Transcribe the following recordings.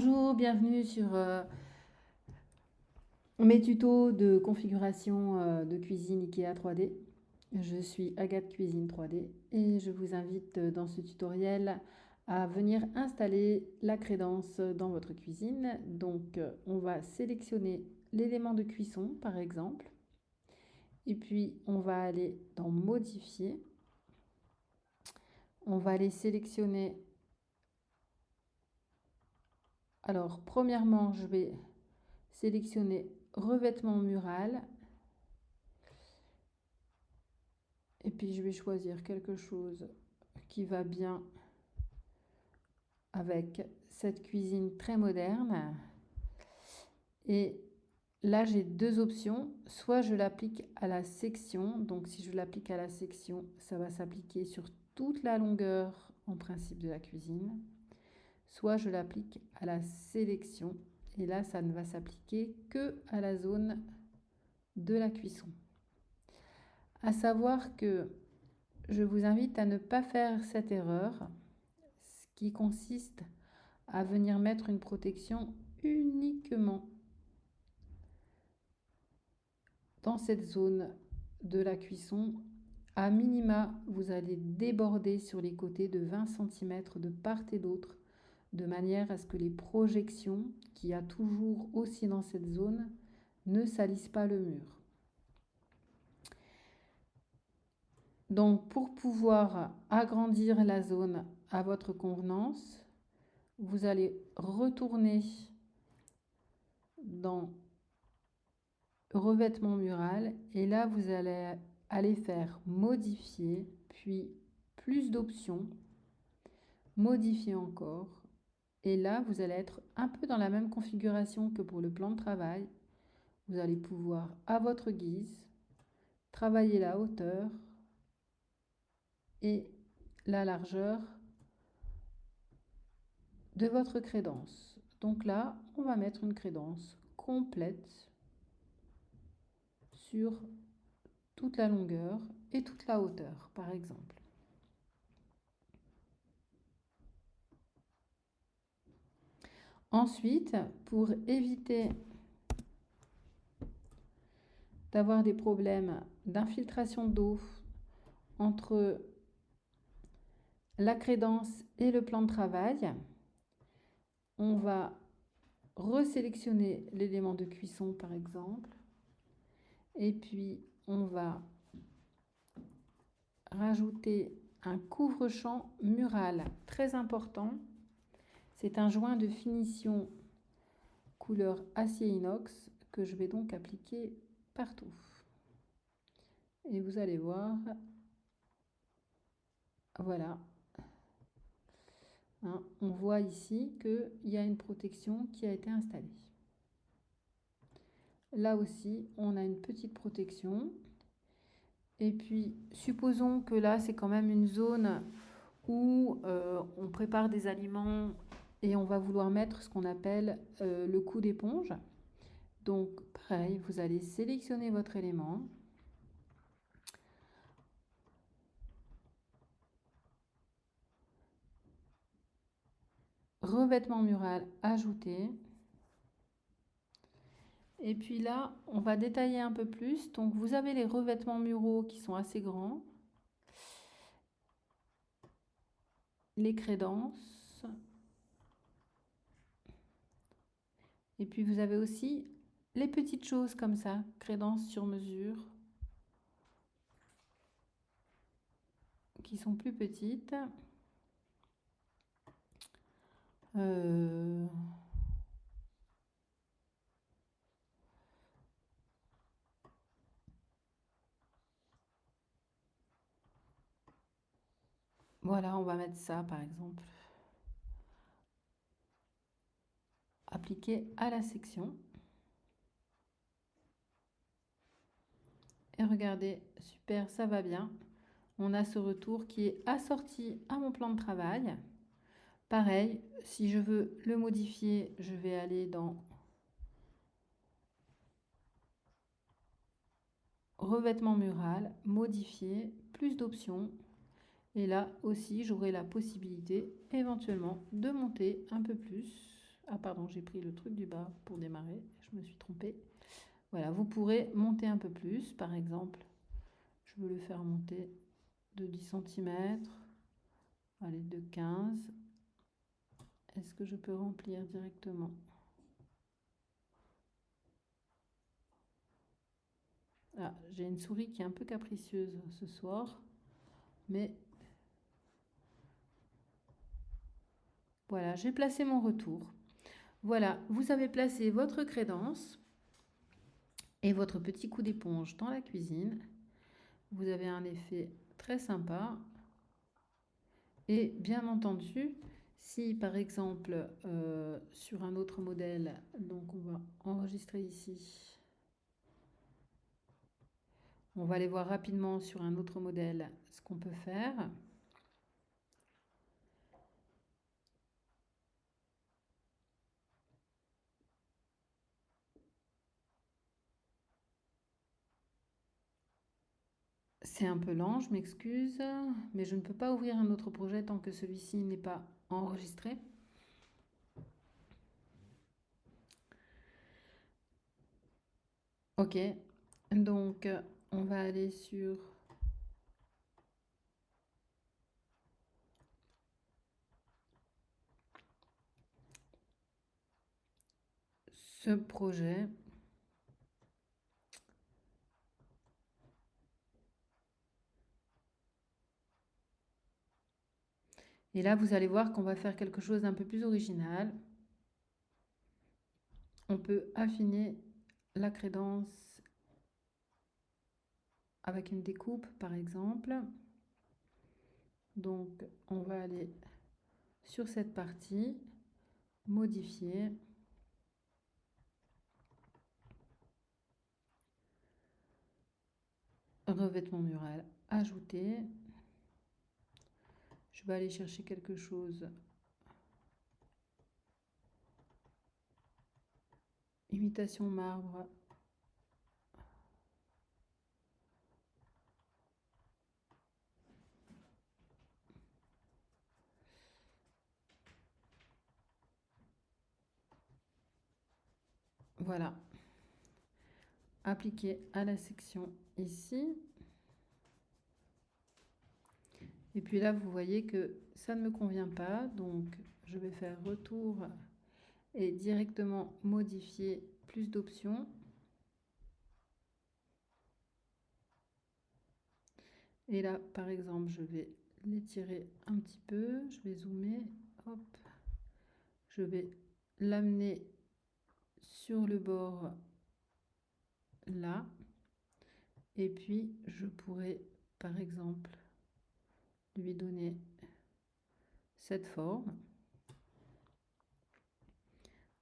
Bonjour, bienvenue sur mes tutos de configuration de cuisine IKEA 3D. Je suis Agathe Cuisine 3D et je vous invite dans ce tutoriel à venir installer la crédence dans votre cuisine. Donc on va sélectionner l'élément de cuisson par exemple et puis on va aller dans modifier. On va aller sélectionner. Alors premièrement je vais sélectionner revêtement mural. Et puis je vais choisir quelque chose qui va bien avec cette cuisine très moderne. Et là j'ai deux options. Soit je l'applique à la section. Donc si je l'applique à la section, ça va s'appliquer sur toute la longueur en principe de la cuisine. Soit je l'applique à la sélection. Et là ça ne va s'appliquer que à la zone de la cuisson. À savoir que je vous invite à ne pas faire cette erreur, ce qui consiste à venir mettre une protection uniquement dans cette zone de la cuisson. À minima, vous allez déborder sur les côtés de 20 cm de part et d'autre, de manière à ce que les projections qu'il y a toujours aussi dans cette zone ne salissent pas le mur. Donc pour pouvoir agrandir la zone à votre convenance, vous allez retourner dans revêtement mural et là vous allez aller faire modifier, puis plus d'options, modifier encore, et là vous allez être un peu dans la même configuration que pour le plan de travail. Vous allez pouvoir à votre guise travailler la hauteur et la largeur de votre crédence. Donc là on va mettre une crédence complète sur toute la longueur et toute la hauteur par exemple. Ensuite, pour éviter d'avoir des problèmes d'infiltration d'eau entre la crédence et le plan de travail, on va resélectionner l'élément de cuisson par exemple, et puis on va rajouter un couvre-champ mural très important. C'est un joint de finition couleur acier inox que je vais donc appliquer partout. Et vous allez voir, voilà, hein, on voit ici qu'il y a une protection qui a été installée. Là aussi, on a une petite protection. Et puis, supposons que là, c'est quand même une zone où on prépare des aliments et on va vouloir mettre ce qu'on appelle le coup d'éponge. Donc, pareil, vous allez sélectionner votre élément. Revêtement mural ajouté. Et puis là, on va détailler un peu plus. Donc, vous avez les revêtements muraux qui sont assez grands. Les crédences. Et puis, vous avez aussi les petites choses comme ça, crédences sur mesure, qui sont plus petites. Voilà, on va mettre ça par exemple. Appliquer à la section. Et regardez, super, ça va bien. On a ce retour qui est assorti à mon plan de travail. Pareil, si je veux le modifier, je vais aller dans revêtement mural, modifier, plus d'options. Et là aussi, j'aurai la possibilité éventuellement de monter un peu plus Ah pardon, j'ai pris le truc du bas pour démarrer, je me suis trompée. Voilà, vous pourrez monter un peu plus, par exemple, je veux le faire monter de 10 cm, allez, de 15. Est-ce que je peux remplir directement? Ah, j'ai une souris qui est un peu capricieuse ce soir, mais voilà, j'ai placé mon retour. Voilà, vous avez placé votre crédence et votre petit coup d'éponge dans la cuisine. Vous avez un effet très sympa. Et bien entendu, si par exemple sur un autre modèle, donc on va enregistrer ici, on va aller voir rapidement sur un autre modèle ce qu'on peut faire. C'est un peu lent, je m'excuse, mais je ne peux pas ouvrir un autre projet tant que celui-ci n'est pas enregistré. Ok, donc on va aller sur ce projet. Et là, vous allez voir qu'on va faire quelque chose d'un peu plus original. On peut affiner la crédence avec une découpe, par exemple. Donc, on va aller sur cette partie, modifier. Revêtement mural, ajouter. Je vais aller chercher quelque chose. Imitation marbre. Voilà. Appliquer à la section ici. Et puis là, vous voyez que ça ne me convient pas. Donc, je vais faire retour et directement modifier plus d'options. Et là, par exemple, je vais l'étirer un petit peu. Je vais zoomer. Hop. Je vais l'amener sur le bord là. Et puis, je pourrais, par exemple, lui donner cette forme.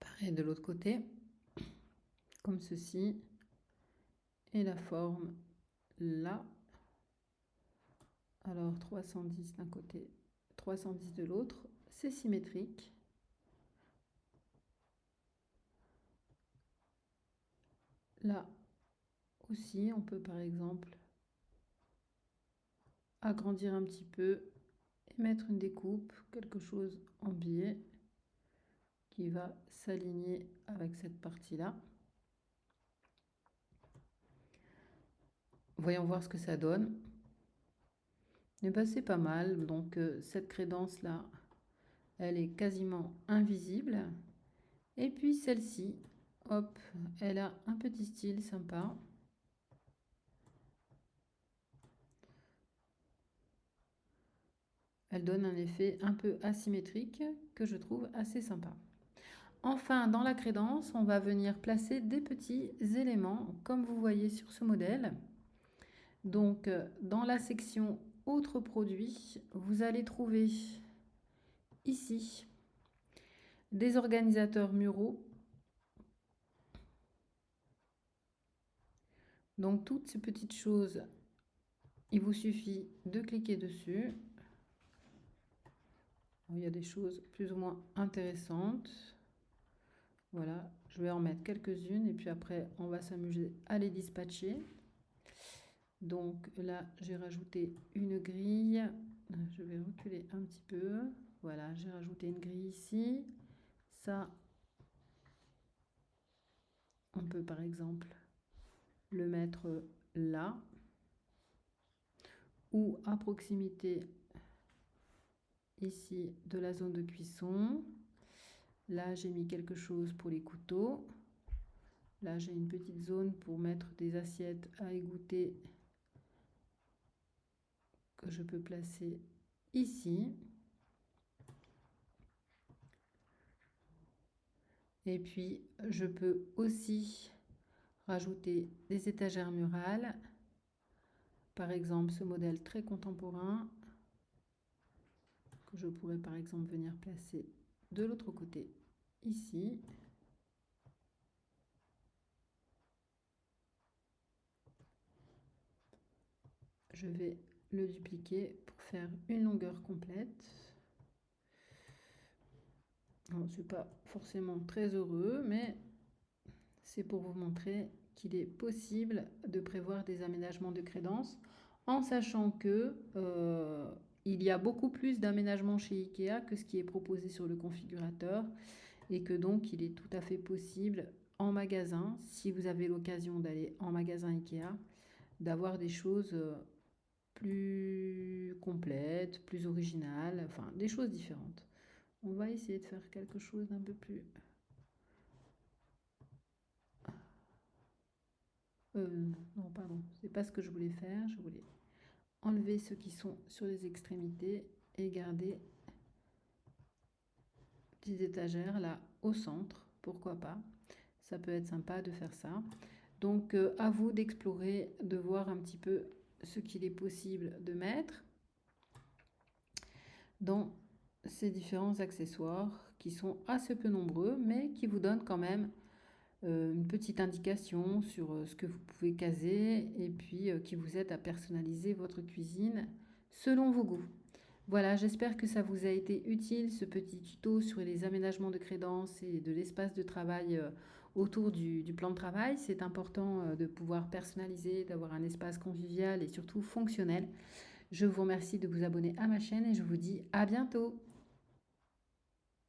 Pareil de l'autre côté, comme ceci. Et la forme là. Alors 310 d'un côté, 310 de l'autre, c'est symétrique. Là aussi, on peut par exemple agrandir un petit peu et mettre une découpe, quelque chose en biais qui va s'aligner avec cette partie-là. Voyons voir ce que ça donne. Et ben, c'est pas mal. Donc cette crédence-là, elle est quasiment invisible. Et puis celle-ci, hop, elle a un petit style sympa. Elle donne un effet un peu asymétrique que je trouve assez sympa. Enfin, dans la crédence, on va venir placer des petits éléments, comme vous voyez sur ce modèle. Donc, dans la section Autres produits, vous allez trouver ici des organisateurs muraux. Donc, toutes ces petites choses, il vous suffit de cliquer dessus. Il y a des choses plus ou moins intéressantes. Voilà, je vais en mettre quelques-unes et puis après, on va s'amuser à les dispatcher. Donc là, j'ai rajouté une grille. Je vais reculer un petit peu. Voilà, j'ai rajouté une grille ici. Ça, On peut par exemple le mettre là ou à proximité ici de la zone de cuisson. Là, j'ai mis quelque chose pour les couteaux. Là, j'ai une petite zone pour mettre des assiettes à égoutter que je peux placer ici. Et puis, je peux aussi rajouter des étagères murales. Par exemple, ce modèle très contemporain que je pourrais par exemple venir placer de l'autre côté, ici. Je vais le dupliquer pour faire une longueur complète. Je ne suis pas forcément très heureux, mais c'est pour vous montrer qu'il est possible de prévoir des aménagements de crédence en sachant que il y a beaucoup plus d'aménagements chez Ikea que ce qui est proposé sur le configurateur et que donc il est tout à fait possible en magasin, si vous avez l'occasion d'aller en magasin Ikea, d'avoir des choses plus complètes, plus originales, enfin des choses différentes. On va essayer de faire quelque chose d'un peu plus... non, pardon, c'est pas ce que je voulais faire. Je voulais enlever ceux qui sont sur les extrémités et garder des étagères là au centre. Pourquoi pas? Ça peut être sympa de faire ça. Donc, à vous d'explorer, de voir un petit peu ce qu'il est possible de mettre dans ces différents accessoires qui sont assez peu nombreux, mais qui vous donnent quand même une petite indication sur ce que vous pouvez caser et puis qui vous aide à personnaliser votre cuisine selon vos goûts. Voilà, j'espère que ça vous a été utile, ce petit tuto sur les aménagements de crédence et de l'espace de travail autour du plan de travail. C'est important de pouvoir personnaliser, d'avoir un espace convivial et surtout fonctionnel. Je vous remercie de vous abonner à ma chaîne et je vous dis à bientôt.